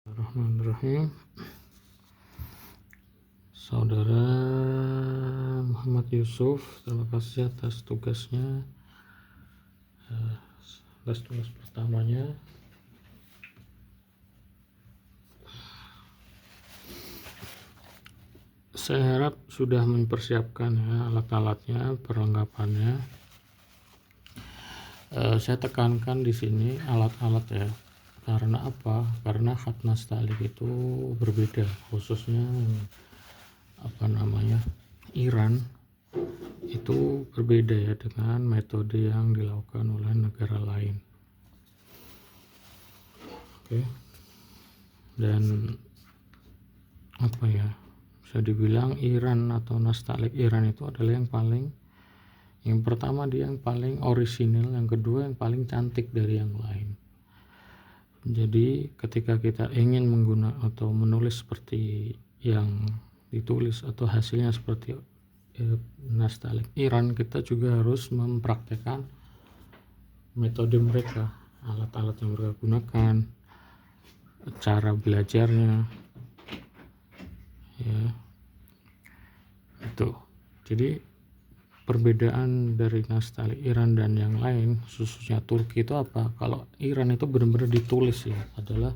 Bismillahirrahmanirrahim. Saudara Muhammad Yusuf, terima kasih atas tugasnya. Tugas pertamanya, saya harap sudah mempersiapkan ya alat-alatnya, perlengkapannya. Saya tekankan di sini alat-alat ya. Karena apa? Karena khat nasta'lik itu berbeda, khususnya Iran itu berbeda ya dengan metode yang dilakukan oleh negara lain. Oke. Dan bisa dibilang Iran atau nasta'lik Iran itu adalah yang pertama dia yang paling orisinil, yang kedua yang paling cantik dari yang lain. Jadi ketika kita ingin menggunakan atau menulis seperti yang ditulis atau hasilnya seperti nasta'lik Iran, kita juga harus mempraktekkan metode mereka, alat-alat yang mereka gunakan, cara belajarnya ya. Itu jadi perbedaan dari nasta'lik Iran dan yang lain, khususnya Turki itu apa? Kalau Iran itu benar-benar ditulis ya, adalah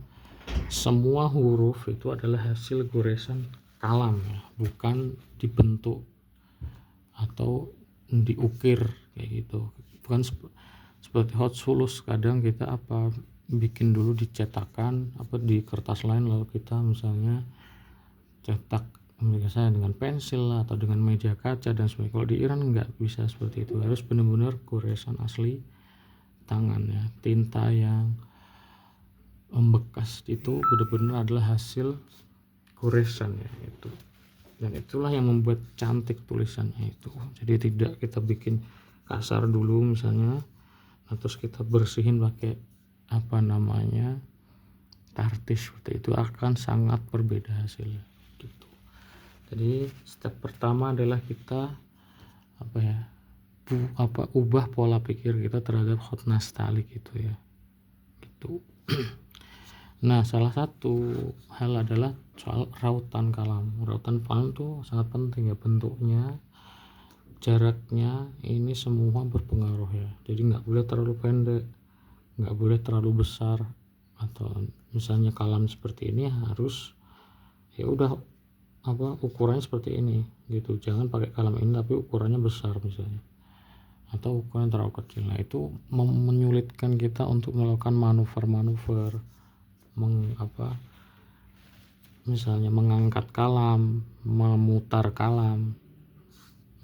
semua huruf itu adalah hasil goresan kalam ya, bukan dibentuk atau diukir kayak gitu. Bukan seperti Hotsulus, kadang kita bikin dulu dicetakan di kertas lain, lalu kita misalnya cetak misalnya dengan pensil atau dengan meja kaca dan sebagainya. Kalau di Iran nggak bisa seperti itu, harus benar-benar goresan asli tangan ya. Tinta yang membekas itu benar-benar adalah hasil goresan ya itu, dan itulah yang membuat cantik tulisannya itu. Jadi tidak kita bikin kasar dulu misalnya, terus kita bersihin pakai tartis, seperti itu akan sangat berbeda hasilnya gitu. Jadi step pertama adalah kita ubah pola pikir kita terhadap khat nasta'lik itu ya gitu. Nah, salah satu hal adalah soal rautan kalam. Rautan kalam tuh sangat penting ya, bentuknya, jaraknya, ini semua berpengaruh ya. Jadi nggak boleh terlalu pendek, nggak boleh terlalu besar, atau misalnya kalam seperti ini harus ya udah ukurannya seperti ini gitu. Jangan pakai kalam ini tapi ukurannya besar misalnya, atau ukuran terlalu kecil. Nah, itu menyulitkan kita untuk melakukan manuver-manuver misalnya mengangkat kalam, memutar kalam,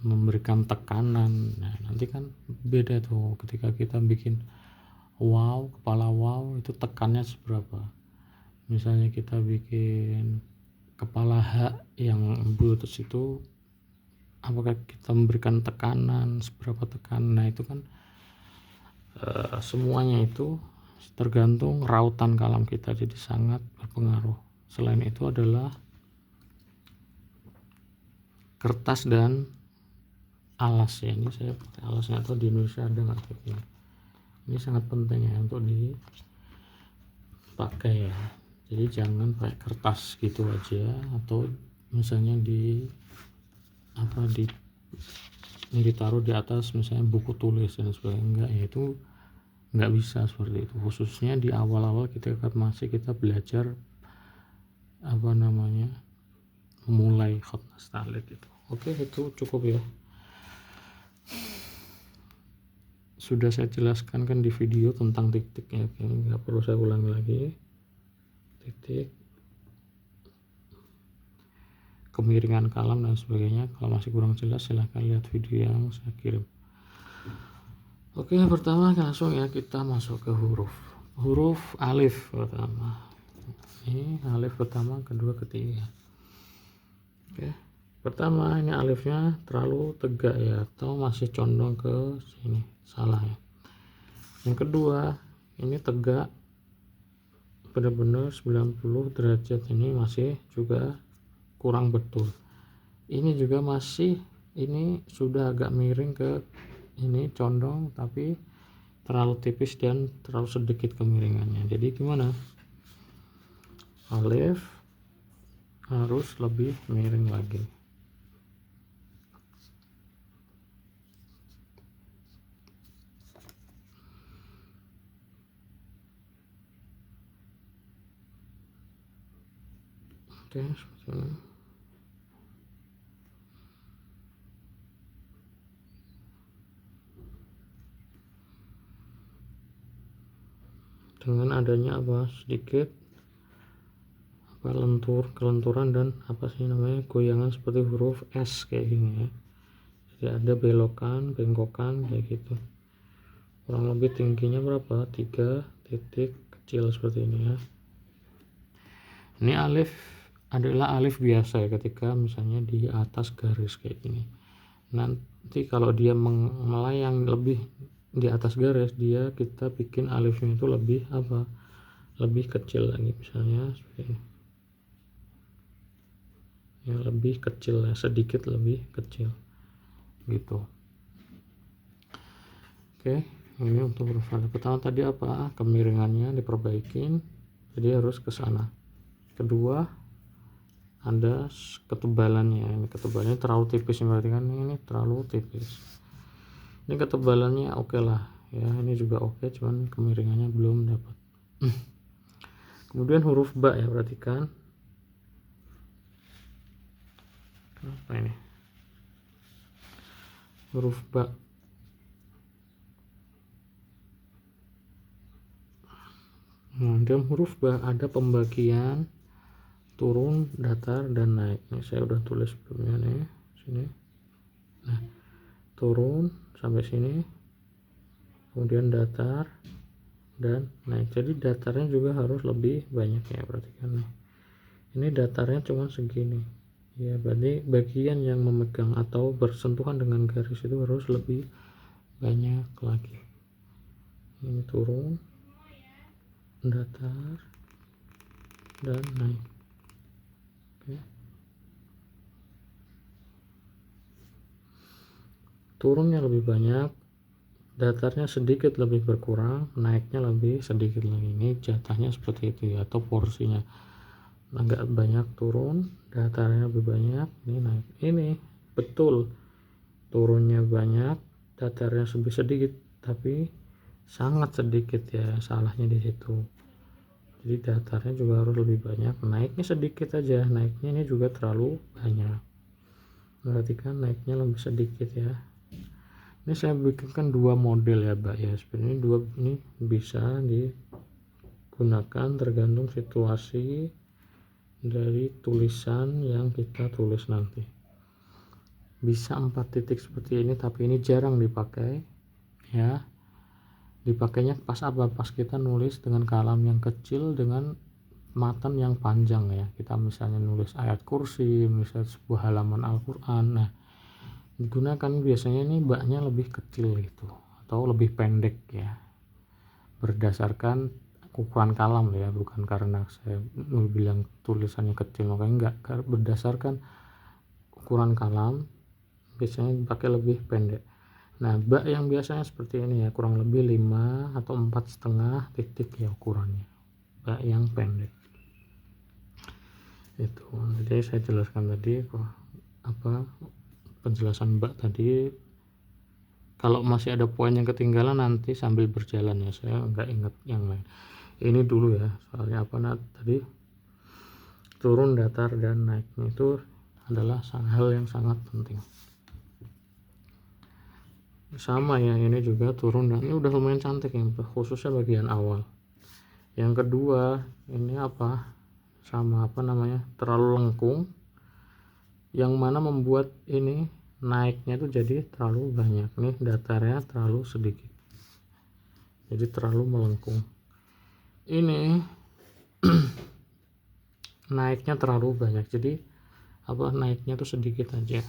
memberikan tekanan. Nah, nanti kan beda tuh ketika kita bikin kepala itu tekannya seberapa. Misalnya kita bikin kepala H yang buletus itu, apakah kita memberikan tekanan, seberapa tekanan. Nah, itu kan semuanya itu tergantung rautan kalam kita, jadi sangat berpengaruh. Selain itu adalah kertas dan alas ya. Ini saya pakai alasnya, atau di Indonesia ada nggak kayak ini sangat penting ya untuk dipakai ya. Jadi jangan pakai kertas gitu aja, atau misalnya ditaruh di atas misalnya buku tulis dan sebagainya. Enggak ya, itu nggak bisa seperti itu, khususnya di awal-awal kita belajar memulai khat nasta'lik itu. Oke, itu cukup ya, sudah saya jelaskan kan di video tentang titik ya, nggak perlu saya ulangi lagi. Titik, kemiringan kalam dan sebagainya. Kalau masih kurang jelas silahkan lihat video yang saya kirim. Oke, pertama langsung ya kita masuk ke huruf alif pertama. Ini alif pertama, kedua, ketiga. Oke, pertama ini alifnya terlalu tegak ya, atau masih condong ke sini, salah ya. Yang kedua ini tegak benar-benar 90 derajat, ini masih juga kurang betul. Ini juga masih, ini sudah agak miring ke ini, condong tapi terlalu tipis dan terlalu sedikit kemiringannya. Jadi gimana? alif harus lebih miring lagi. Oke, seperti ini. Dengan adanya sedikit kelenturan dan goyangan seperti huruf S kayak gini ya. Jadi ada bengkokan kayak gitu. Kurang lebih tingginya berapa? 3 titik kecil seperti ini ya. Ini alif adalah alif biasa ya, ketika misalnya di atas garis kayak gini. Nanti kalau dia melayang lebih di atas garis, kita bikin alifnya itu lebih kecil lagi, misalnya seperti ini ya, lebih kecil ya, sedikit lebih kecil gitu. Oke, ini untuk huruf alif. Pertama tadi kemiringannya diperbaikin, jadi harus ke sana. Kedua, ada ketebalannya. Ini ketebalannya terlalu tipis, berarti kan ini terlalu tipis. Ini ketebalannya oke lah ya, ini juga oke, cuman kemiringannya belum dapat. Kemudian huruf ba ya, perhatikan apa ini, huruf ba. Nah, dalam huruf ba ada pembagian turun, datar, dan naik. Ini saya udah tulis sebelumnya nih, sini. Nah, turun sampai sini, kemudian datar dan naik. Jadi datarnya juga harus lebih banyak ya, perhatikan nih. Ini datarnya cuma segini. Ya, berarti bagian yang memegang atau bersentuhan dengan garis itu harus lebih banyak lagi. Ini turun, datar, dan naik. Oke. Turunnya lebih banyak, datarnya sedikit lebih berkurang, naiknya lebih sedikit lagi. Ini jatahnya seperti itu ya, atau porsinya. Agak banyak turun, datarnya lebih banyak, ini naik. Ini betul, turunnya banyak, datarnya lebih sedikit, tapi sangat sedikit ya, salahnya di situ. Jadi datarnya juga harus lebih banyak, naiknya sedikit aja, naiknya ini juga terlalu banyak. Perhatikan naiknya lebih sedikit ya. Ini saya bikinkan dua model ya, Mbak ya. Sebenarnya ini bisa digunakan tergantung situasi dari tulisan yang kita tulis nanti. Bisa 4 titik seperti ini, tapi ini jarang dipakai ya. Dipakainya pas kita nulis dengan kalam yang kecil dengan matan yang panjang ya. Kita misalnya nulis ayat kursi, misalnya sebuah halaman Al-Quran. Nah, digunakan biasanya ini baknya lebih kecil gitu, atau lebih pendek ya, berdasarkan ukuran kalam ya, bukan karena saya bilang tulisannya kecil makanya enggak, berdasarkan ukuran kalam biasanya dipakai lebih pendek. Nah, bak yang biasanya seperti ini ya, kurang lebih 5 atau 4,5 titik ya ukurannya, bak yang pendek itu. Jadi saya jelaskan tadi penjelasan bak tadi. Kalau masih ada poin yang ketinggalan nanti sambil berjalan ya, saya nggak ingat yang lain. Ini dulu ya, soalnya tadi turun, datar, dan naiknya itu adalah hal yang sangat penting. Sama ya, ini juga turun dan ini udah lumayan cantik ya, khususnya bagian awal. Yang kedua ini terlalu lengkung, yang mana membuat ini naiknya itu jadi terlalu banyak. Nih datarnya terlalu sedikit, jadi terlalu melengkung. Ini naiknya terlalu banyak, jadi naiknya tuh sedikit aja.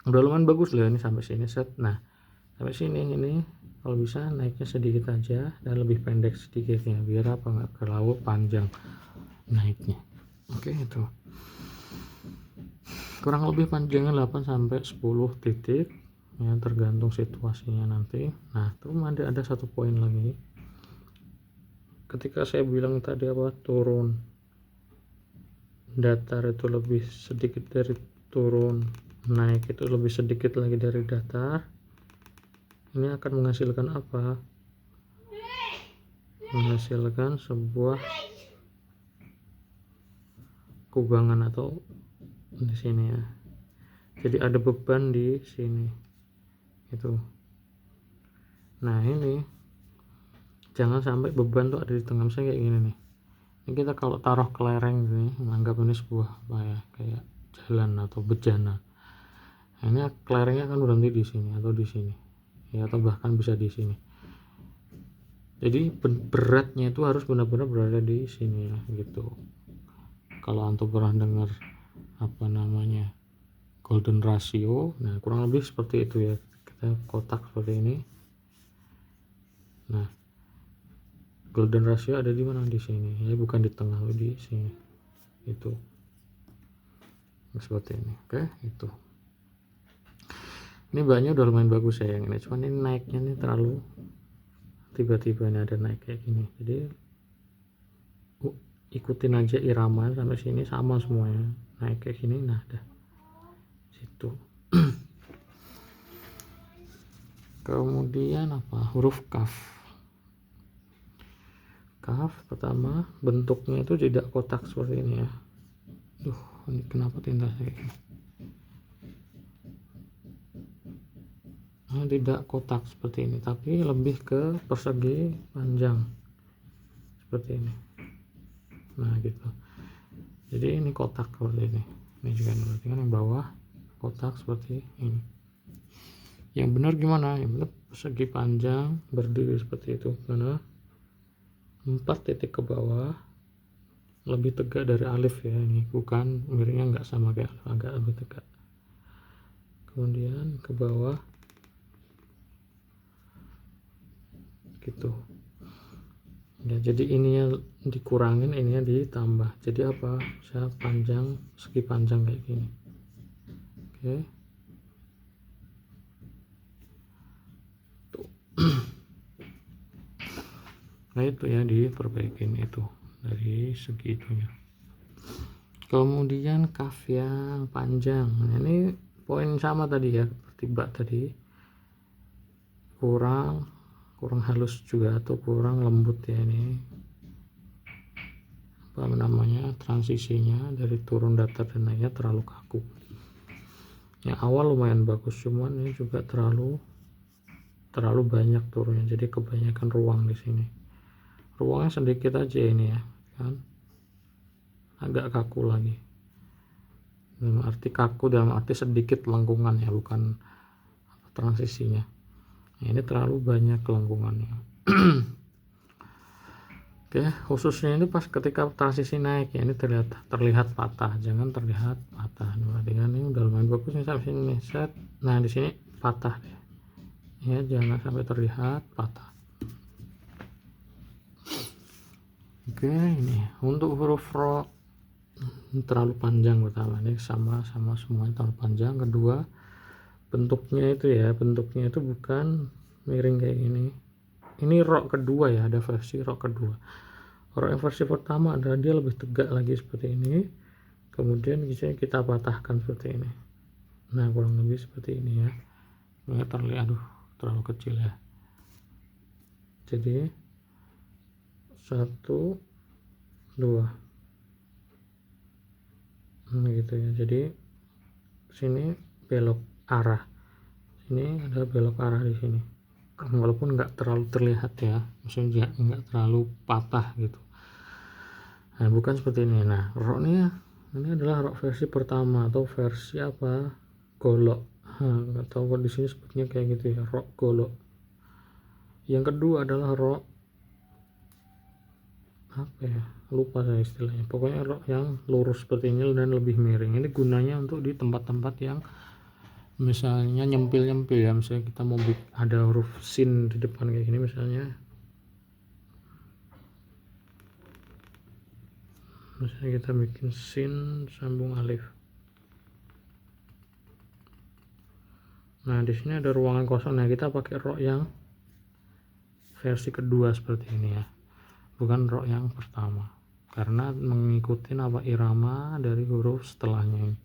Udah lumayan bagus lah ini sampai sini set. Nah, sampai sini ini kalau bisa naiknya sedikit aja dan lebih pendek sedikitnya, biar nggak terlalu panjang naiknya. Oke, itu kurang lebih panjangnya 8 sampai 10 titik ya, tergantung situasinya nanti. Nah, terus ada satu poin lagi. Ketika saya bilang tadi turun, datar itu lebih sedikit dari turun, naik itu lebih sedikit lagi dari datar, ini akan menghasilkan apa? Menghasilkan sebuah kubangan atau di sini ya. Jadi ada beban di sini itu. Nah ini jangan sampai beban tuh ada di tengah, misalnya kayak gini nih. Ini kita kalau taruh ke lereng gini, menganggap ini sebuah apa ya, kayak jalan atau bejana. Nah, ini lerengnya akan berhenti di sini atau di sini ya, atau bahkan bisa di sini. Jadi beratnya itu harus benar-benar berada di sini ya gitu. Kalau antum pernah dengar apa namanya golden ratio, nah kurang lebih seperti itu ya. Kita kotak seperti ini. Nah golden ratio ada di mana? Di sini ya, bukan di tengah, di sini itu seperti ini. Oke, itu ini banyak udah lumayan bagus ya yang ini, cuman ini naiknya nih terlalu tiba-tiba, ini ada naik kayak gini. Jadi ikutin aja irama sampai sini sama semuanya, naik kayak gini. Nah dah situ. Kemudian apa, huruf kaf. Kaf pertama bentuknya itu tidak kotak seperti ini ya. Ini kenapa tinta saya ini? Nah, tidak kotak seperti ini, tapi lebih ke persegi panjang seperti ini. Nah gitu. Jadi ini kotak seperti ini. Ini juga berarti kan yang bawah kotak seperti ini. Yang benar gimana? Yang benar persegi panjang berdiri seperti itu. Karena 4 titik ke bawah lebih tegak dari alif ya, ini bukan miringnya nggak sama kayak alif, agak lebih tegak. Kemudian ke bawah gitu ya, jadi ininya dikurangin, ininya ditambah, jadi apa, bisa panjang, segi panjang kayak gini. Oke tuh. Nah itu ya, diperbaikin itu dari segi itunya. Kemudian kaf yang panjang, nah, ini poin sama tadi ya, tiba tadi kurang halus juga atau kurang lembut ya, ini apa namanya, transisinya dari turun datar dan naiknya terlalu kaku. Yang awal lumayan bagus, cuman ini juga terlalu banyak turunnya, jadi kebanyakan ruang di sini. Ruangnya sedikit aja ini ya kan, agak kaku lagi. Dalam arti kaku dalam arti sedikit lengkungan ya, bukan transisinya. Nah, ini terlalu banyak lengkungannya. Oke, khususnya ini pas ketika transisi naik ya, ini terlihat patah, jangan terlihat patah. Berarti kan ini udah lumayan bagus nih sampai sini nih, set. Nah di sini patah deh ya, jangan sampai terlihat patah. Oke, ini untuk huruf ro terlalu panjang. Pertama ini sama semuanya terlalu panjang. Kedua bentuknya itu bukan miring kayak gini. Ini ro kedua ya, ada versi ro kedua. Ro yang versi pertama adalah dia lebih tegak lagi seperti ini, kemudian misalnya kita patahkan seperti ini. Nah kurang lebih seperti ini ya, nggak terlihat, terlalu kecil ya. Jadi 1 2 gitu ya. Jadi sini belok arah, ini ada belok arah di sini, walaupun nggak terlalu terlihat ya, maksudnya nggak terlalu patah gitu. Nah bukan seperti ini. Nah rok ini adalah rok versi pertama atau versi apa, golok. Nggak tahu di sini sebutnya kayak gitu ya, rok golok. Yang kedua adalah rok apa ya, lupa saya istilahnya, pokoknya rok yang lurus seperti ini dan lebih miring. Ini gunanya untuk di tempat-tempat yang misalnya nyempil ya, misalnya kita mau ada huruf sin di depan kayak gini misalnya kita bikin sin sambung alif. Nah di sini ada ruangan kosong, nah kita pakai rok yang versi kedua seperti ini ya, bukan rok yang pertama. karena mengikuti apa irama dari huruf setelahnya.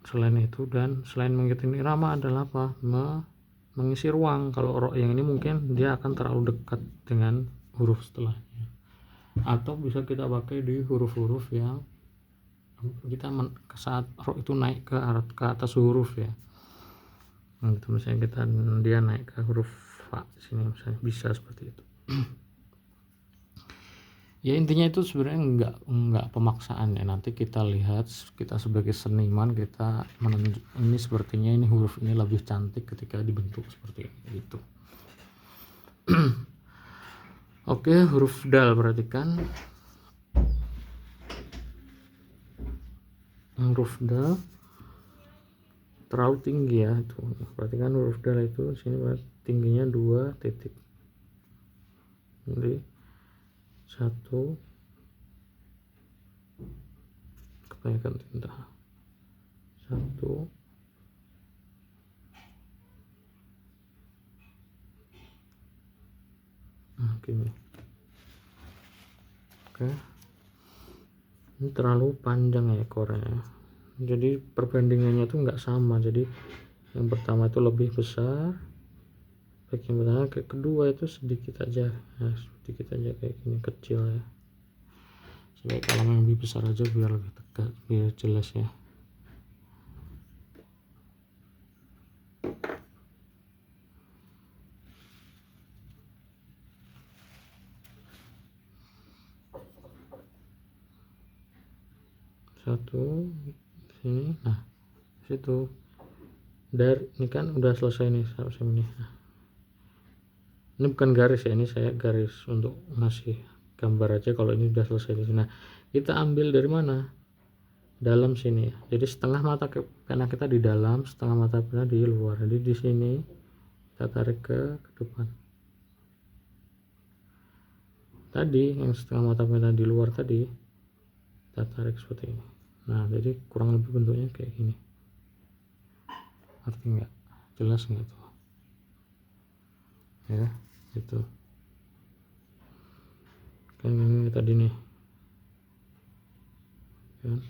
Selain itu dan selain mengikuti irama adalah apa, mengisi ruang. Kalau ro yang ini mungkin dia akan terlalu dekat dengan huruf setelahnya, atau bisa kita pakai di huruf-huruf yang kita saat ro itu naik ke atas huruf ya. Nah, itu misalnya dia naik ke huruf fa sini misalnya, bisa seperti itu. Ya intinya itu sebenarnya enggak pemaksaan ya. Nanti kita lihat, kita sebagai seniman kita menunjuk ini sepertinya ini huruf ini lebih cantik ketika dibentuk seperti ini gitu. Oke, huruf dal, perhatikan huruf dal terlalu tinggi ya itu. Perhatikan huruf dal itu sini tingginya 2 titik. Jadi 1 kebanyakan tinta 1 gini. Oke, ini terlalu panjang ya ekornya, jadi perbandingannya tuh nggak sama. Jadi yang pertama itu lebih besar, bagian pertama, ke kedua itu sedikit aja, sedikit aja kayak gini, kecil ya. Sebagai kalam yang lebih besar aja biar lebih tegas, biar jelas ya. Satu sini, nah situ dari ini kan udah selesai nih sampai sini. Nah, ini bukan garis ya, ini saya garis untuk ngasih gambar aja kalau ini udah selesai di sini. Nah, kita ambil dari mana? Dalam sini ya. Jadi setengah mata pena kita di dalam, setengah mata pena di luar. Jadi di sini kita tarik ke depan. Tadi yang setengah mata pena di luar tadi kita tarik seperti ini. Nah, jadi kurang lebih bentuknya kayak gini. Arti nggak? Jelas nggak tuh? Ya, gitu. Kan ini tadi nih. Kan?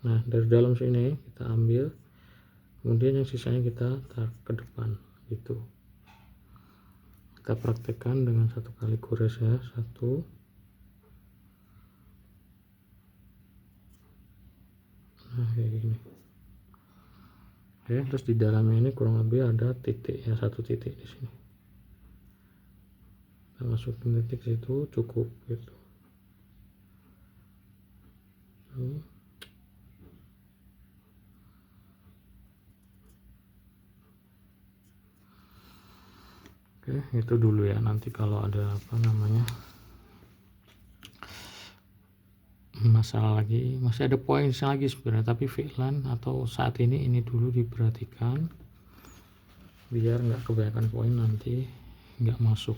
Nah, dari dalam sini kita ambil, kemudian yang sisanya kita tarik ke depan, gitu. Kita praktekkan dengan 1 kali gores ya, 1. Nah, kayak gini. Oke, terus di dalamnya ini kurang lebih ada titik ya, 1 titik di sini. Kita masukin titik situ cukup gitu. Oke, itu dulu ya. Nanti kalau ada apa namanya masalah lagi, masih ada poin lagi sebenarnya, tapi fi'lan atau saat ini dulu diperhatikan biar nggak kebanyakan poin nanti nggak masuk.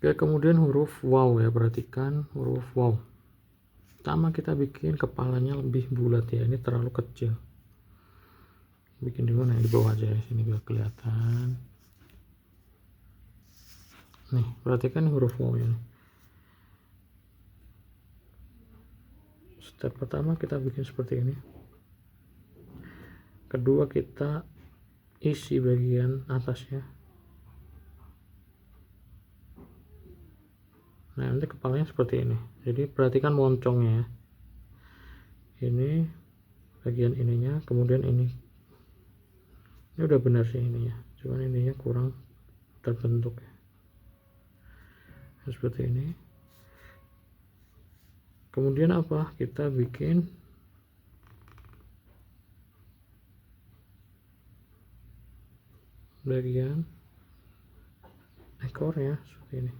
Oke, kemudian huruf waw ya, perhatikan huruf waw. Pertama kita bikin kepalanya lebih bulat ya, ini terlalu kecil. Bikin di mana? Di bawah aja ya, sini biar kelihatan. Nih, perhatikan huruf waw ini. Step pertama kita bikin seperti ini. Kedua kita isi bagian atasnya. Nah, nanti kepalanya seperti ini. Jadi perhatikan moncongnya. Ini bagian ininya, kemudian ini. Ini udah benar sih ininya, cuman ininya kurang terbentuk ya. Seperti ini. Kemudian apa? Kita bikin bagian ekornya seperti ini.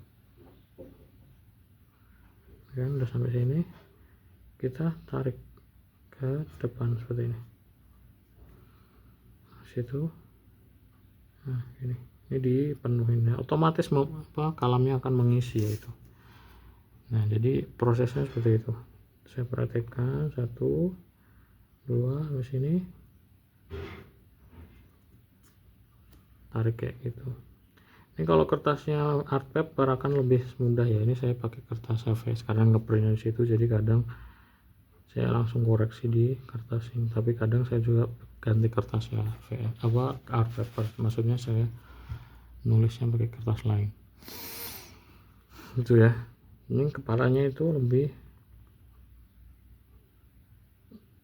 Kan udah sampai sini, kita tarik ke depan seperti ini. Situ. Nah, ini dipenuhin ya. Otomatis kalamnya akan mengisi ya itu. Nah, jadi prosesnya seperti itu. Saya perhatikan 1, 2 sampai sini, tarik kayak gitu. Ini kalau kertasnya art paper akan lebih mudah ya. Ini saya pakai kertas HVS karena ngeprintnya di situ, jadi kadang saya langsung koreksi di kertas ini. Tapi kadang saya juga ganti kertasnya art paper. Maksudnya saya nulisnya pakai kertas lain. Itu ya. Ini kepalanya itu lebih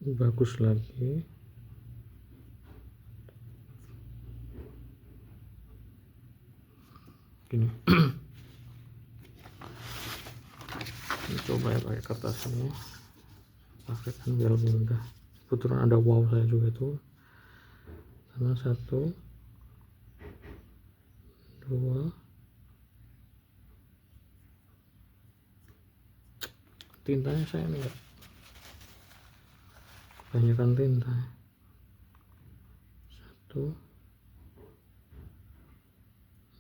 bagus lagi. Gini. Coba ya pakai kertas ini, pakai kan biar mudah. Kebetulan ada wow saya juga itu, sama 1 2 tintanya saya ini enggak kebanyakan tinta. 1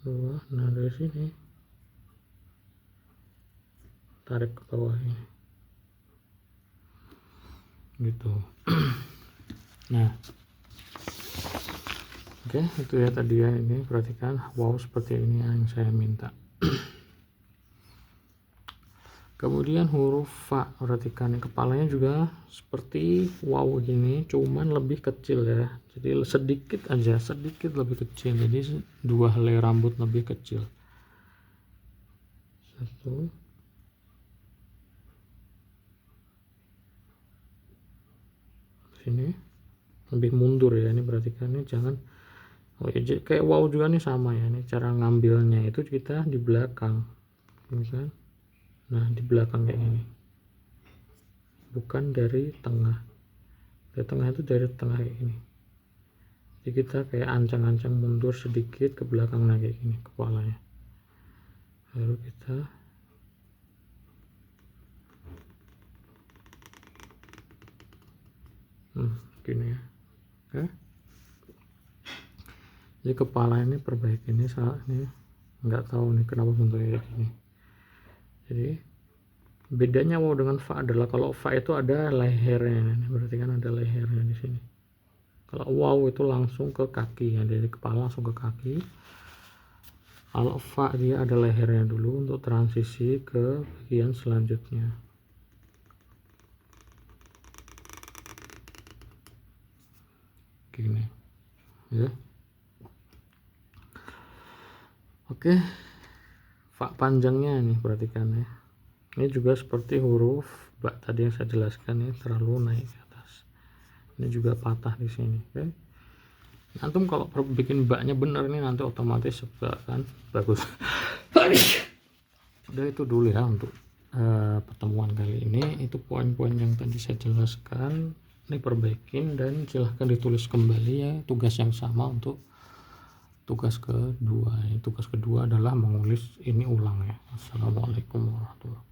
2, nah dari sini tarik ke bawah ini gitu. Nah oke, itu ya tadi ya. Ini perhatikan wow seperti ini yang saya minta. Kemudian huruf fa, perhatikan kepalanya juga seperti wow gini, cuman lebih kecil ya. Jadi sedikit lebih kecil. Jadi 2 helai rambut lebih kecil. 1 sini lebih mundur ya. Ini perhatikan, ini jangan kayak wow juga nih sama ya. Ini cara ngambilnya itu kita di belakang, kan? Nah di belakang kayak gini, bukan dari tengah. Dari tengah itu dari tengah kayak gini. Jadi kita kayak ancang-ancang mundur sedikit ke belakang, nah kayak gini kepalanya. Lalu kita gini ya. Oke. Jadi kepala ini perbaiki ini saat ini nggak tahu nih kenapa bentuknya kayak gini. Jadi bedanya wow dengan fa adalah kalau fa itu ada lehernya, berarti kan ada lehernya di sini. Kalau wow itu langsung ke kaki ya, dari kepala langsung ke kaki. Kalau fa dia ada lehernya dulu untuk transisi ke bagian selanjutnya. Gini ya. Oke, fa panjangnya nih perhatikan ya. Ini juga seperti huruf ba tadi yang saya jelaskan ya, terlalu naik ke atas. Ini juga patah di sini. Oke. Antum kalau bikin baknya bener nih nanti otomatis kan bagus. Udah itu dulu ya untuk pertemuan kali ini. Itu poin-poin yang tadi saya jelaskan. Ini perbaikin dan silahkan ditulis kembali ya, tugas yang sama untuk tugas kedua. Tugas kedua adalah menulis ini ulang ya. Assalamualaikum warahmatullahi wabarakatuh.